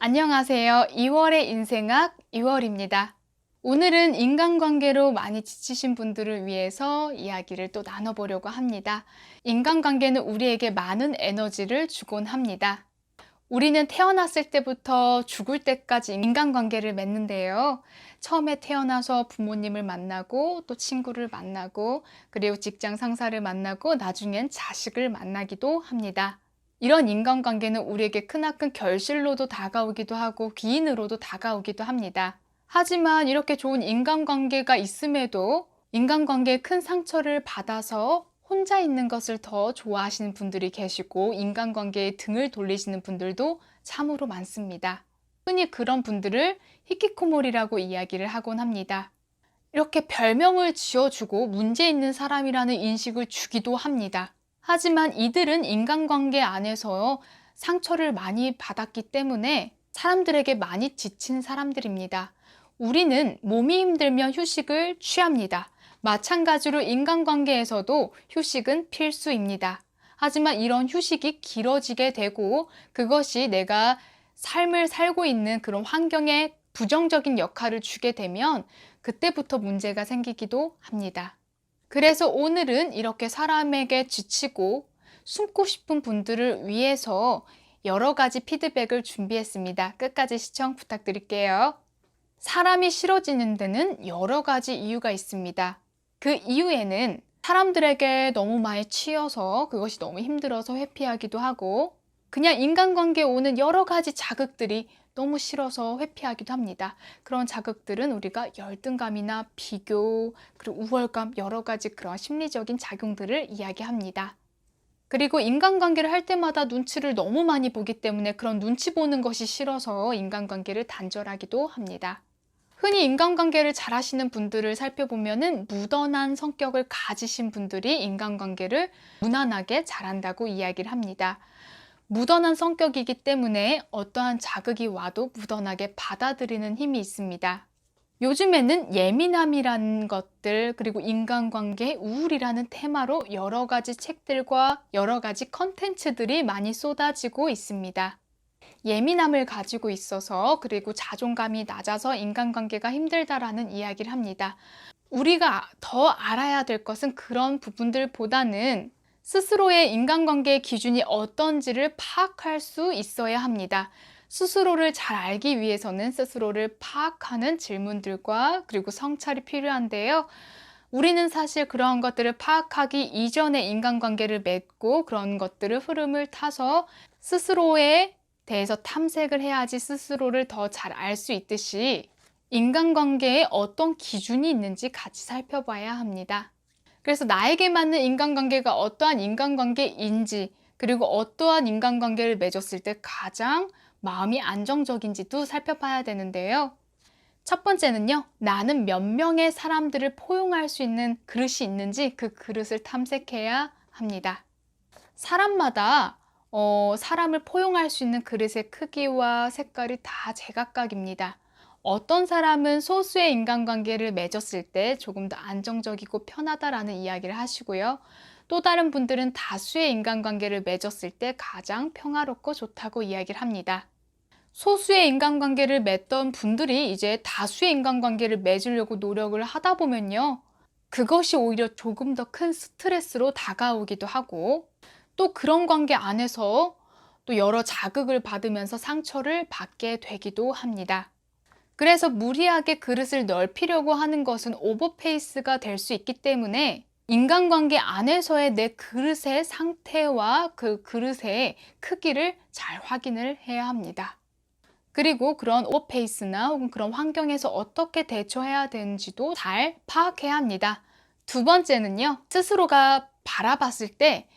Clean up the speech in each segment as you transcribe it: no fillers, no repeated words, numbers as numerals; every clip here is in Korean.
안녕하세요. 2월의 인생학 2월입니다. 오늘은 인간관계로 많이 지치신 분들을 위해서 이야기를 또 나눠보려고 합니다. 인간관계는 우리에게 많은 에너지를 주곤 합니다. 우리는 태어났을 때부터 죽을 때까지 인간관계를 맺는데요. 처음에 태어나서 부모님을 만나고 또 친구를 만나고 그리고 직장 상사를 만나고 나중엔 자식을 만나기도 합니다. 이런 인간관계는 우리에게 크나큰 결실로도 다가오기도 하고 귀인으로도 다가오기도 합니다. 하지만 이렇게 좋은 인간관계가 있음에도 인간관계에 큰 상처를 받아서 혼자 있는 것을 더 좋아하시는 분들이 계시고 인간관계에 등을 돌리시는 분들도 참으로 많습니다. 흔히 그런 분들을 히키코모리라고 이야기를 하곤 합니다. 이렇게 별명을 지어주고 문제 있는 사람이라는 인식을 주기도 합니다. 하지만 이들은 인간관계 안에서 상처를 많이 받았기 때문에 사람들에게 많이 지친 사람들입니다. 우리는 몸이 힘들면 휴식을 취합니다. 마찬가지로 인간관계에서도 휴식은 필수입니다. 하지만 이런 휴식이 길어지게 되고 그것이 내가 삶을 살고 있는 그런 환경에 부정적인 역할을 주게 되면 그때부터 문제가 생기기도 합니다. 그래서 오늘은 이렇게 사람에게 지치고 숨고 싶은 분들을 위해서 여러 가지 피드백을 준비했습니다. 끝까지 시청 부탁드릴게요. 사람이 싫어지는 데는 여러 가지 이유가 있습니다. 그 이유에는 사람들에게 너무 많이 치여서 그것이 너무 힘들어서 회피하기도 하고 그냥 인간관계에 오는 여러 가지 자극들이 너무 싫어서 회피하기도 합니다. 그런 자극들은 우리가 열등감이나 비교, 그리고 우월감 여러 가지 그런 심리적인 작용들을 이야기합니다. 그리고 인간관계를 할 때마다 눈치를 너무 많이 보기 때문에 그런 눈치 보는 것이 싫어서 인간관계를 단절하기도 합니다. 흔히 인간관계를 잘 하시는 분들을 살펴보면은 무던한 성격을 가지신 분들이 인간관계를 무난하게 잘한다고 이야기를 합니다. 무던한 성격이기 때문에 어떠한 자극이 와도 무던하게 받아들이는 힘이 있습니다. 요즘에는 예민함이라는 것들 그리고 인간관계 우울이라는 테마로 여러 가지 책들과 여러 가지 컨텐츠들이 많이 쏟아지고 있습니다. 예민함을 가지고 있어서 그리고 자존감이 낮아서 인간관계가 힘들다라는 이야기를 합니다. 우리가 더 알아야 될 것은 그런 부분들보다는 스스로의 인간관계의 기준이 어떤지를 파악할 수 있어야 합니다. 스스로를 잘 알기 위해서는 스스로를 파악하는 질문들과 그리고 성찰이 필요한데요. 우리는 사실 그러한 것들을 파악하기 이전에 인간관계를 맺고 그런 것들을 흐름을 타서 스스로에 대해서 탐색을 해야지 스스로를 더 잘 알 수 있듯이 인간관계에 어떤 기준이 있는지 같이 살펴봐야 합니다. 그래서 나에게 맞는 인간관계가 어떠한 인간관계인지 그리고 어떠한 인간관계를 맺었을 때 가장 마음이 안정적인지도 살펴봐야 되는데요. 첫 번째는요, 나는 몇 명의 사람들을 포용할 수 있는 그릇이 있는지 그 그릇을 탐색해야 합니다. 사람마다 사람을 포용할 수 있는 그릇의 크기와 색깔이 다 제각각입니다. 어떤 사람은 소수의 인간관계를 맺었을 때 조금 더 안정적이고 편하다라는 이야기를 하시고요. 또 다른 분들은 다수의 인간관계를 맺었을 때 가장 평화롭고 좋다고 이야기를 합니다. 소수의 인간관계를 맺던 분들이 이제 다수의 인간관계를 맺으려고 노력을 하다 보면요. 그것이 오히려 조금 더 큰 스트레스로 다가오기도 하고 또 그런 관계 안에서 또 여러 자극을 받으면서 상처를 받게 되기도 합니다. 그래서 무리하게 그릇을 넓히려고 하는 것은 오버페이스가 될 수 있기 때문에 인간관계 안에서의 내 그릇의 상태와 그 그릇의 크기를 잘 확인을 해야 합니다. 그리고 그런 오버페이스나 혹은 그런 환경에서 어떻게 대처해야 되는지도 잘 파악해야 합니다. 두 번째는요, 스스로가 바라봤을 때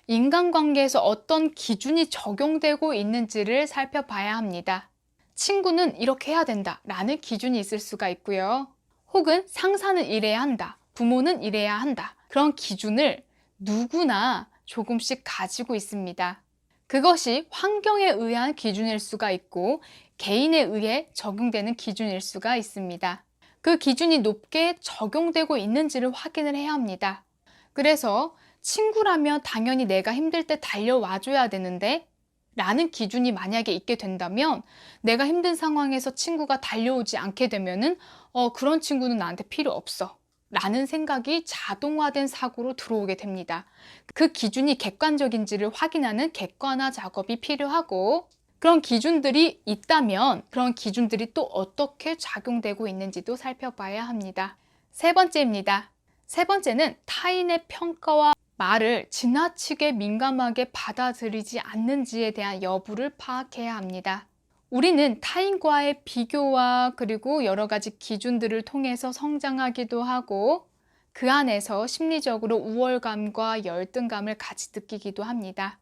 인간관계에서 어떤 기준이 적용되고 있는지를 살펴봐야 합니다. 친구는 이렇게 해야 된다 라는 기준이 있을 수가 있고요. 혹은 상사는 이래야 한다, 부모는 이래야 한다. 그런 기준을 누구나 조금씩 가지고 있습니다. 그것이 환경에 의한 기준일 수가 있고 개인에 의해 적용되는 기준일 수가 있습니다. 그 기준이 높게 적용되고 있는지를 확인을 해야 합니다. 그래서 친구라면 당연히 내가 힘들 때 달려와 줘야 되는데 라는 기준이 만약에 있게 된다면 내가 힘든 상황에서 친구가 달려오지 않게 되면은 그런 친구는 나한테 필요 없어 라는 생각이 자동화된 사고로 들어오게 됩니다. 그 기준이 객관적인지를 확인하는 객관화 작업이 필요하고, 그런 기준들이 있다면 그런 기준들이 또 어떻게 작용되고 있는지도 살펴봐야 합니다. 세 번째입니다. 세 번째는 타인의 평가와 말을 지나치게 민감하게 받아들이지 않는지에 대한 여부를 파악해야 합니다. 우리는 타인과의 비교와 그리고 여러 가지 기준들을 통해서 성장하기도 하고 그 안에서 심리적으로 우월감과 열등감을 같이 느끼기도 합니다.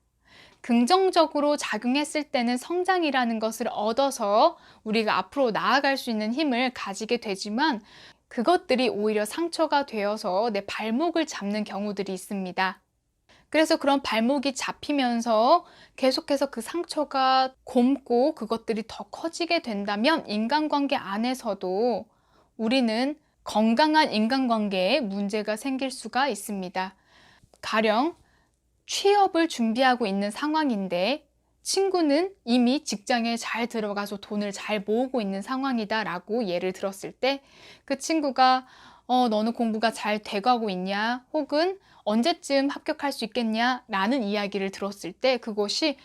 긍정적으로 작용했을 때는 성장이라는 것을 얻어서 우리가 앞으로 나아갈 수 있는 힘을 가지게 되지만 그것들이 오히려 상처가 되어서 내 발목을 잡는 경우들이 있습니다. 그래서 그런 발목이 잡히면서 계속해서 그 상처가 곪고 그것들이 더 커지게 된다면 인간관계 안에서도 우리는 건강한 인간관계에 문제가 생길 수가 있습니다. 가령 취업을 준비하고 있는 상황인데 친구는 이미 직장에 잘 들어가서 돈을 잘 모으고 있는 상황이다 라고 예를 들었을 때 그 친구가 너는 공부가 잘 돼가고 있냐 혹은 언제쯤 합격할 수 있겠냐 라는 이야기를 들었을 때 그것이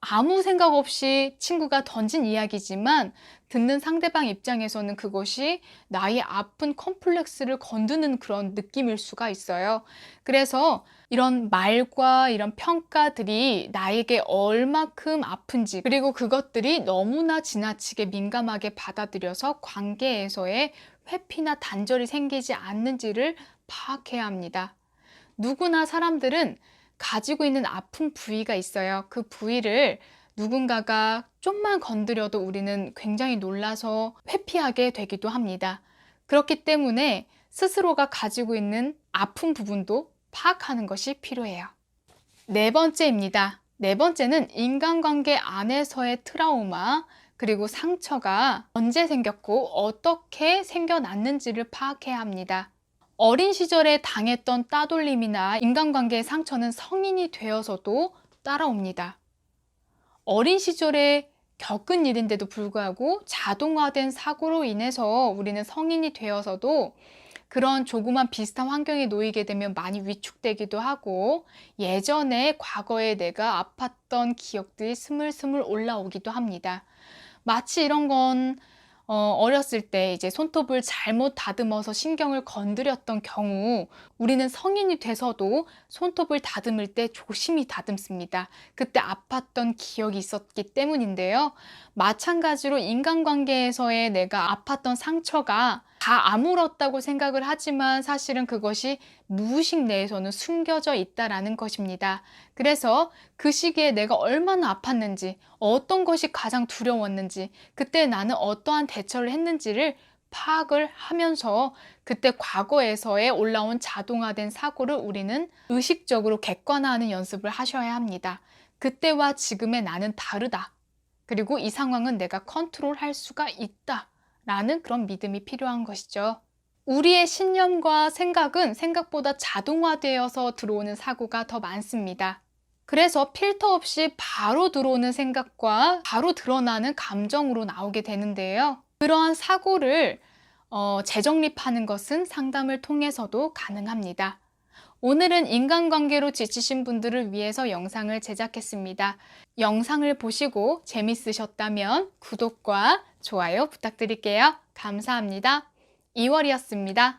아무 생각 없이 친구가 던진 이야기지만 듣는 상대방 입장에서는 그것이 나의 아픈 컴플렉스를 건드는 그런 느낌일 수가 있어요. 그래서 이런 말과 이런 평가들이 나에게 얼마큼 아픈지, 그리고 그것들이 너무나 지나치게 민감하게 받아들여서 관계에서의 회피나 단절이 생기지 않는지를 파악해야 합니다. 누구나 사람들은 가지고 있는 아픈 부위가 있어요. 그 부위를 누군가가 좀만 건드려도 우리는 굉장히 놀라서 회피하게 되기도 합니다. 그렇기 때문에 스스로가 가지고 있는 아픈 부분도 파악하는 것이 필요해요. 네 번째입니다. 네 번째는 인간관계 안에서의 트라우마, 그리고 상처가 언제 생겼고 어떻게 생겨났는지를 파악해야 합니다. 어린 시절에 당했던 따돌림이나 인간관계의 상처는 성인이 되어서도 따라옵니다. 어린 시절에 겪은 일인데도 불구하고 자동화된 사고로 인해서 우리는 성인이 되어서도 그런 조그만 비슷한 환경에 놓이게 되면 많이 위축되기도 하고 예전에 과거에 내가 아팠던 기억들이 스물스물 올라오기도 합니다. 마치 이런 건 어렸을 때 이제 손톱을 잘못 다듬어서 신경을 건드렸던 경우 우리는 성인이 돼서도 손톱을 다듬을 때 조심히 다듬습니다. 그때 아팠던 기억이 있었기 때문인데요. 마찬가지로 인간관계에서의 내가 아팠던 상처가 다 아물었다고 생각을 하지만 사실은 그것이 무의식 내에서는 숨겨져 있다라는 것입니다. 그래서 그 시기에 내가 얼마나 아팠는지, 어떤 것이 가장 두려웠는지, 그때 나는 어떠한 대처를 했는지를 파악을 하면서 그때 과거에서의 올라온 자동화된 사고를 우리는 의식적으로 객관화하는 연습을 하셔야 합니다. 그때와 지금의 나는 다르다. 그리고 이 상황은 내가 컨트롤할 수가 있다. 라는 그런 믿음이 필요한 것이죠. 우리의 신념과 생각은 생각보다 자동화되어서 들어오는 사고가 더 많습니다. 그래서 필터 없이 바로 들어오는 생각과 바로 드러나는 감정으로 나오게 되는데요. 그러한 사고를 재정립하는 것은 상담을 통해서도 가능합니다. 오늘은 인간관계로 지치신 분들을 위해서 영상을 제작했습니다. 영상을 보시고 재밌으셨다면 구독과 좋아요 부탁드릴게요. 감사합니다. 2월이었습니다.